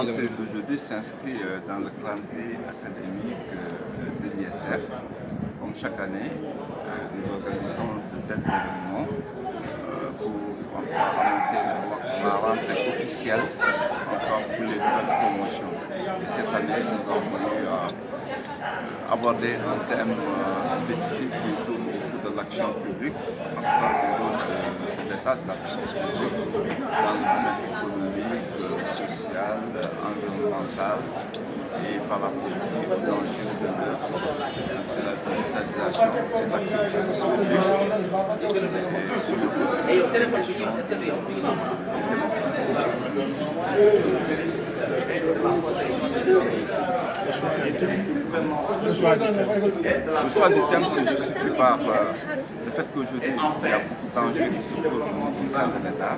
rentrée d'aujourd'hui s'inscrit dans le calendrier académique de l'ISF. Comme chaque année, nous organisons de tels événements pour annoncer la rentrée officielle pour les nouvelles promotions. Et cette année, nous avons voulu aborder un thème spécifique qui tourne autour de l'action publique, en tout cas du rôle de l'État, de la puissance publique, dans le domaine économique, social, environnemental et par rapport aussi aux enjeux de l'heure, sur la digitalisation, sur l'action de service public et sur le développement Le choix du thème se justifie par le fait qu'aujourd'hui, il y a beaucoup d'enjeux qui se posent au sein de l'État,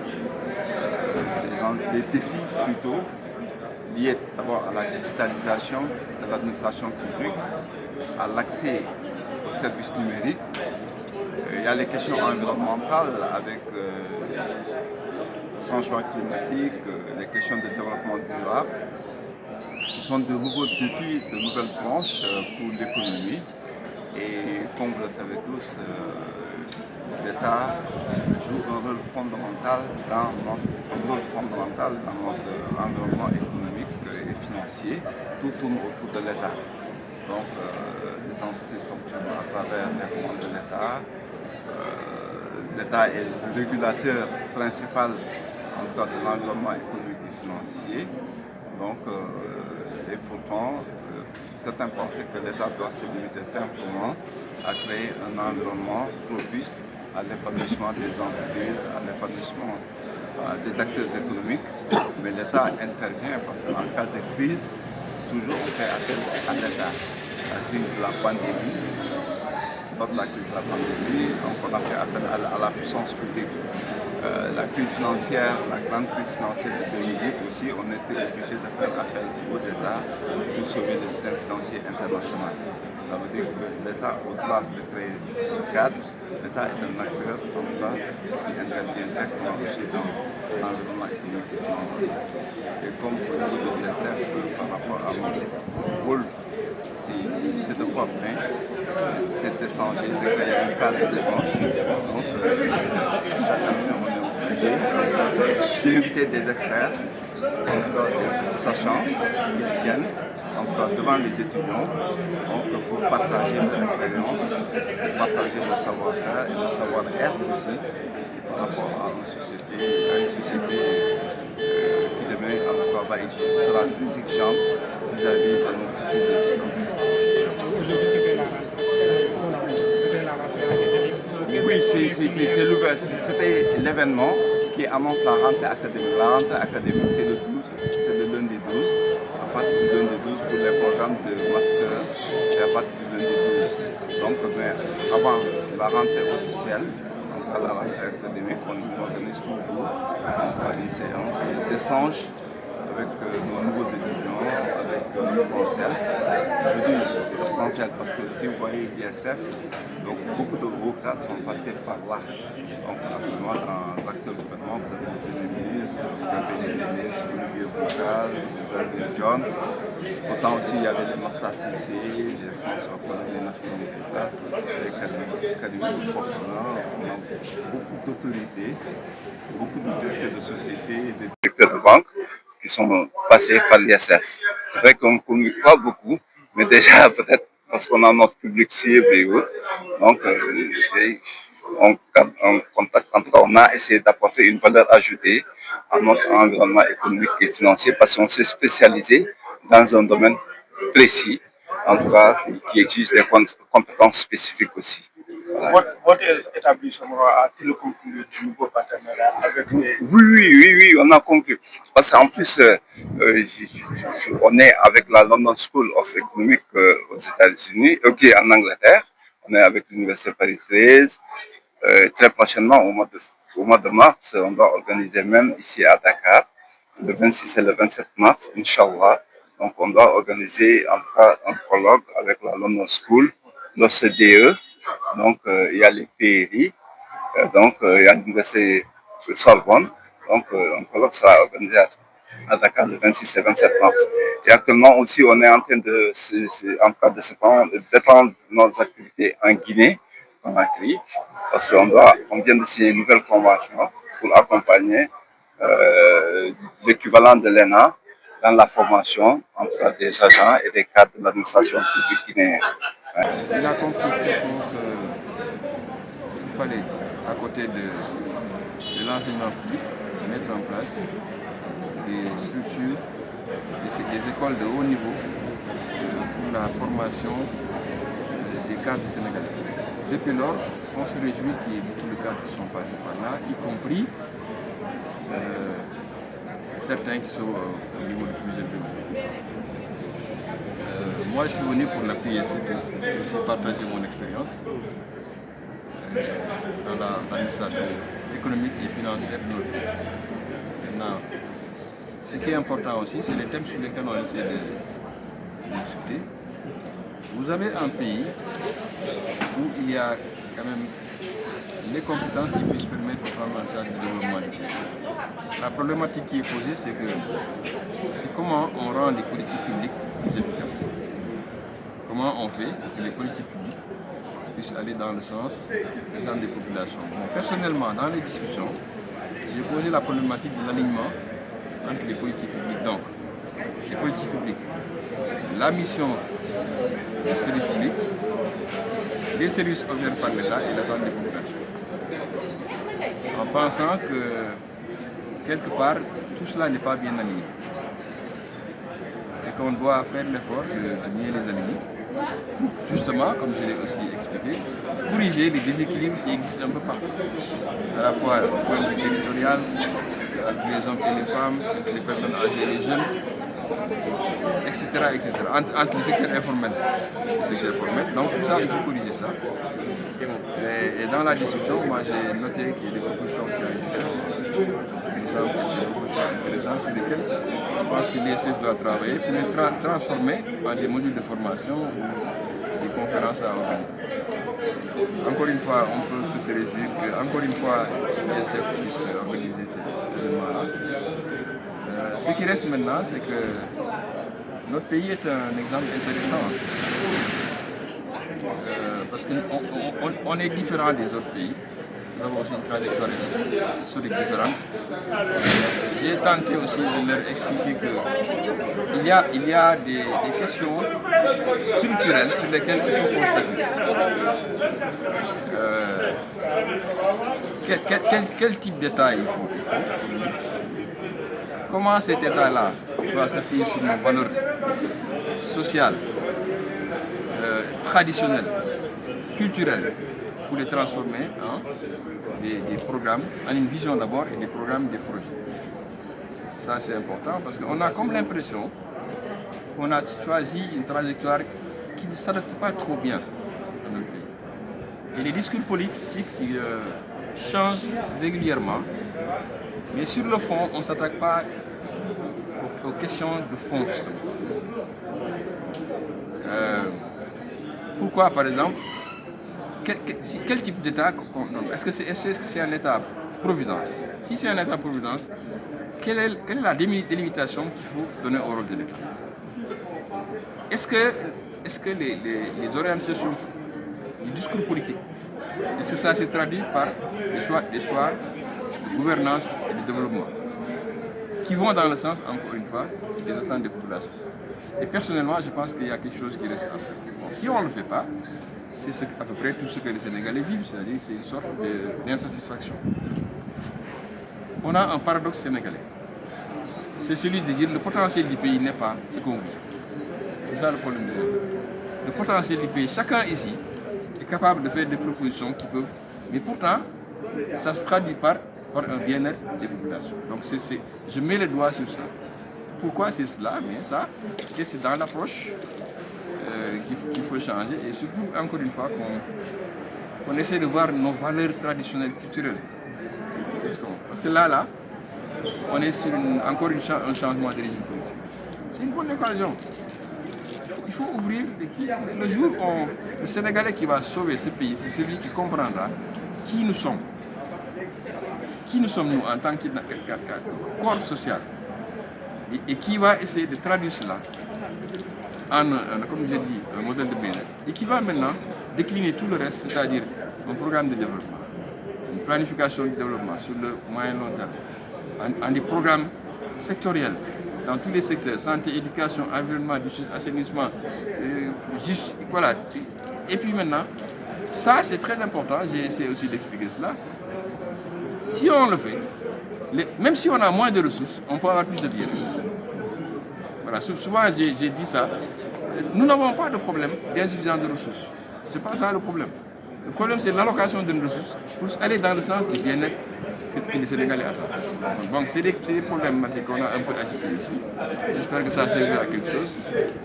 des défis plutôt liés d'abord à la digitalisation de l'administration publique, à l'accès aux services numériques. Il y a les questions environnementales avec le changement climatique, les questions de développement durable. Ce sont de nouveaux défis, de nouvelles branches pour l'économie. Et comme vous le savez tous, l'État joue un rôle fondamental dans notre environnement économique et financier. Tout tourne autour de l'État. Donc, les entreprises fonctionnent à travers les commandes de l'État. L'État est le régulateur principal, en tout cas, de l'environnement économique et financier. Donc, et pourtant, certains pensaient que l'État doit se limiter simplement à créer un environnement propice à l'épanouissement des entreprises, à l'épanouissement des acteurs économiques. Mais l'État intervient parce qu'en cas de crise, toujours on fait appel à l'État. La crise de la pandémie, lors de la crise de la pandémie, donc on a fait appel à la puissance publique. La crise financière, la grande crise financière de 2008 aussi, on était obligé de faire appel aux États pour sauver le système financier international. Ça veut dire que l'État, au-delà de créer le cadre, l'État est un acteur, en tout cas, qui intervient directement aussi dans l'environnement économique et financier. Et comme au niveau de l'ISF, par rapport à notre rôle, c'est de former, c'est d'échanger, de créer un cadre d'échange. Donc, chaque année, on est obligé d'inviter des experts, en tout cas des sachants, qui viennent, en tout cas devant les étudiants, donc pour partager leur expérience, partager leur savoir-faire et leur savoir-être aussi par rapport à une société qui demain, en tout cas, sera plus exigeante vis-à-vis de nos futurs étudiants. Oui, c'était l'événement qui annonce la rentrée académique. La rentrée académique, c'est le lundi 12, à partir du lundi 12 pour les programmes de master, et à partir du lundi 12. Donc, mais avant la rentrée officielle, donc à la rentrée académique, on organise toujours des séances d'échange avec nos nouveaux étudiants, avec le potentiel. Je dis le potentiel parce que si vous voyez l'ISF, donc beaucoup de hauts cadres sont passés par là. Donc actuellement, dans l'actuel gouvernement, vous avez le Premier ministre, vous avez le ministre Olivier Boucal, vous avez John. Pourtant aussi, il y avait les Martha Cissé, les François Collin, les Nations d'État, les Kadimou Fofana. On a beaucoup d'autorités, beaucoup de directeurs de société, des directeurs de banque qui sont passés par l'ISF. C'est vrai qu'on ne communique pas beaucoup, mais déjà peut-être parce qu'on a notre public cible et autres. Donc, on contacte, en tout cas, on a essayé d'apporter une valeur ajoutée à notre environnement économique et financier parce qu'on s'est spécialisé dans un domaine précis, en tout cas, qui exige des compétences spécifiques aussi. Votre établissement a-t-il conclu de nouveaux partenariats avec les... Oui, on a conclu. Parce qu'en plus, on est avec la London School of Economics aux États-Unis, ok, en Angleterre. On est avec l'Université Paris 13. Très prochainement, au mois de mars, on va organiser même ici à Dakar, le 26 et le 27 mars, Inch'Allah. Donc, on doit organiser un colloque avec la London School, l'OCDE. Donc, il y a les PRI, donc il y a l'Université de Sorbonne. Donc, un colloque sera organisé à Dakar le 26 et 27 mars. Et actuellement aussi, on est en train d'étendre nos activités en Guinée, Conakry, parce qu'on vient de signer une nouvelle convention pour accompagner l'équivalent de l'ENA dans la formation entre des agents et des cadres de l'administration publique guinéenne. Il a compris très tôt qu'il fallait, à côté de l'enseignement public, mettre en place des structures, des écoles de haut niveau pour la formation des cadres sénégalais. Depuis lors, on se réjouit qu'il y ait beaucoup de cadres qui sont passés par là, y compris certains qui sont au niveau le plus élevé. Moi, je suis venu pour l'appuyer, c'est tout. Je suis partager mon expérience dans l'administration économique et financière de notre pays. Maintenant, ce qui est important aussi, c'est les thèmes sur lesquels on essaie de discuter. Vous avez un pays où il y a quand même les compétences qui puissent permettre de prendre en charge le développement du pays. La problématique qui est posée, c'est comment on rend les politiques publiques plus efficaces. Comment on fait pour que les politiques publiques puissent aller dans le sens des populations. Bon, personnellement, dans les discussions, j'ai posé la problématique de l'alignement entre les politiques publiques. Donc, les politiques publiques, la mission du service public, les services offerts par l'État et l'attente des populations. En pensant que, quelque part, tout cela n'est pas bien aligné. Et qu'on doit faire l'effort de mieux les aligner. Justement, comme je l'ai aussi expliqué, corriger les déséquilibres qui existent un peu partout. À la fois au point de vue territorial, entre les hommes et les femmes, entre les personnes âgées et les jeunes, etc. Entre le secteur informel et le secteur formel. Donc tout ça, il faut corriger ça. Et dans la discussion, moi j'ai noté qu'il y a des propositions qui ont été faites. Des propositions intéressantes sur lesquelles je pense que l'ISF doit travailler pour les transformer en des modules de formation ou des conférences à organiser. Encore une fois, on peut que se réjouir que, encore une fois, l'ISF puisse organiser cet événement-là. Ce qui reste maintenant, c'est que notre pays est un exemple intéressant. Parce qu'on est différent des autres pays. Nous avons aussi une trajectoire historique différente. J'ai tenté aussi de leur expliquer qu'il y a des questions structurelles sur lesquelles il faut constater. Quel type d'État il faut. Comment cet État-là doit s'appuyer sur nos valeurs sociales, traditionnelles, culturelles, pour les transformer en des programmes, en une vision d'abord et des programmes, des projets. Ça c'est important parce qu'on a comme l'impression qu'on a choisi une trajectoire qui ne s'adapte pas trop bien dans notre pays. Et les discours politiques changent régulièrement, mais sur le fond, on ne s'attaque pas aux questions de fond. Pourquoi, par exemple, quel type d'État qu'on donne? Est-ce que c'est un État-providence? Si c'est un État-providence, quelle est la délimitation qu'il faut donner au rôle de l'État? Est-ce que les orientations du discours politique, est-ce que ça se traduit par des choix de gouvernance et de développement qui vont dans le sens, encore une fois, des attentes des populations? Et personnellement, je pense qu'il y a quelque chose qui reste à faire. Bon, si on ne le fait pas, c'est à peu près tout ce que les Sénégalais vivent, c'est-à-dire c'est une sorte d'insatisfaction. On a un paradoxe sénégalais. C'est celui de dire que le potentiel du pays n'est pas ce qu'on veut. C'est ça le problème du Sénégal. Le potentiel du pays, chacun ici est capable de faire des propositions qui peuvent, mais pourtant, ça se traduit par un bien-être des populations. Donc je mets le doigt sur ça. Pourquoi c'est cela? Mais ça, c'est dans l'approche qu'il faut changer et surtout, encore une fois, qu'on essaie de voir nos valeurs traditionnelles, culturelles. Parce que là, on est sur encore un changement de régime politique. C'est une bonne occasion. Il faut ouvrir. Le jour où le Sénégalais qui va sauver ce pays, c'est celui qui comprendra qui nous sommes. Qui nous sommes nous en tant que corps social? et qui va essayer de traduire cela en, comme j'ai dit, un modèle de bien-être, et qui va maintenant décliner tout le reste, c'est-à-dire un programme de développement, une planification du développement sur le moyen et long terme, en des programmes sectoriels dans tous les secteurs, santé, éducation, environnement, justice, assainissement, voilà. Et puis maintenant, ça c'est très important, j'ai essayé aussi d'expliquer cela. Si on le fait, même si on a moins de ressources, on peut avoir plus de bien. Voilà, souvent j'ai dit ça, nous n'avons pas de problème d'insuffisance de ressources. Ce n'est pas ça le problème. Le problème, c'est l'allocation de nos ressources pour aller dans le sens du bien-être que les Sénégalais attendent. Donc, c'est des problématiques qu'on a un peu agitées ici. J'espère que ça servira à quelque chose.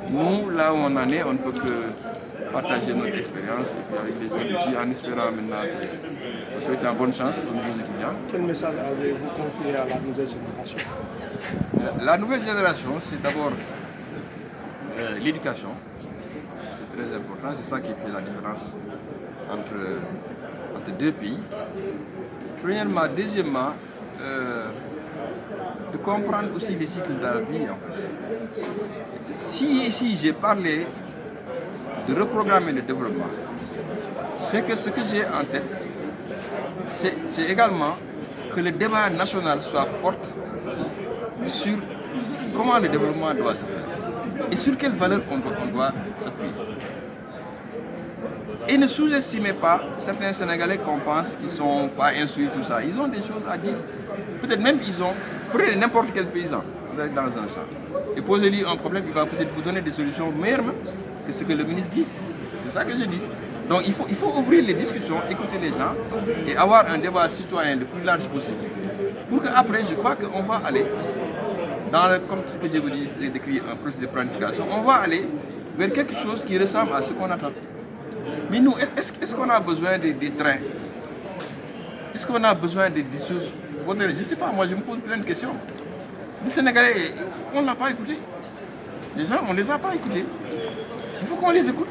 Nous, là où on en est, on ne peut que partager notre expérience et puis avec les gens ici, en espérant maintenant que souhaiter en bonne chance aux nouveaux étudiants. Quel message avez-vous confié à la nouvelle génération? La nouvelle génération, c'est d'abord l'éducation. C'est très important, c'est ça qui fait la différence entre deux pays. Premièrement, deuxièmement, de comprendre aussi les cycles de la vie. En fait. Si ici j'ai parlé de reprogrammer le développement, c'est que ce que j'ai en tête, c'est également que le débat national soit porté sur comment le développement doit se faire et sur quelles valeurs on doit s'appuyer. Et ne sous-estimez pas certains Sénégalais qu'on pense qu'ils ne sont pas instruits, tout ça. Ils ont des choses à dire. Peut-être même ils ont... Prenez n'importe quel paysan, vous allez dans un champ, et posez-lui un problème, il va peut-être vous donner des solutions meilleures que ce que le ministre dit. C'est ça que je dis. Donc il faut ouvrir les discussions, écouter les gens et avoir un débat citoyen le plus large possible. Pour qu'après, je crois qu'on va aller dans comme ce que je vous dis, j'ai décrit un processus de planification, on va aller vers quelque chose qui ressemble à ce qu'on attend. Mais nous, est-ce qu'on a besoin des trains? Est-ce qu'on a besoin des choses? Je ne sais pas, moi je me pose plein de questions. Les Sénégalais, on ne l'a pas écouté. Les gens, on ne les a pas écoutés. Il faut qu'on les écoute.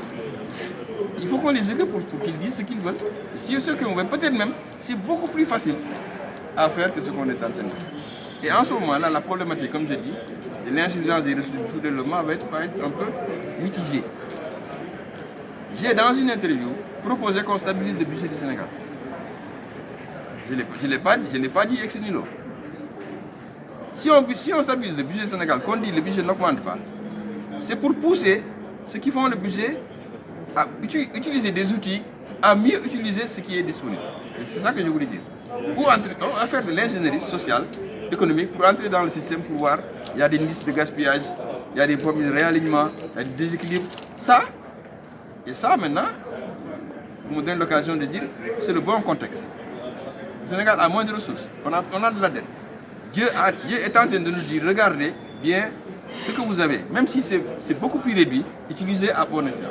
Il faut qu'on les écoute pour qu'ils disent ce qu'ils veulent. Et si ceux qu'on veut, peut-être même, c'est beaucoup plus facile à faire que ce qu'on est en train de faire. Et en ce moment-là, la problématique, comme je dis, de l'insuffisance des ressources du sous-développement va être un peu mitigée. J'ai, dans une interview, proposé qu'on stabilise le budget du Sénégal. Je ne l'ai pas dit ex nihilo. Si on stabilise le budget du Sénégal, qu'on dit que le budget n'augmente pas, c'est pour pousser ceux qui font le budget à utiliser des outils, à mieux utiliser ce qui est disponible. C'est ça que je voulais dire. Ou à faire de l'ingénierie sociale, économique, pour entrer dans le système, pour voir, il y a des listes de gaspillage, il y a des problèmes de réalignement, il y a des déséquilibres. Et ça, maintenant, vous me donnez l'occasion de dire, c'est le bon contexte. Le Sénégal a moins de ressources, on a de la dette. Dieu est en train de nous dire, regardez bien ce que vous avez, même si c'est beaucoup plus réduit, utilisez à bon escient.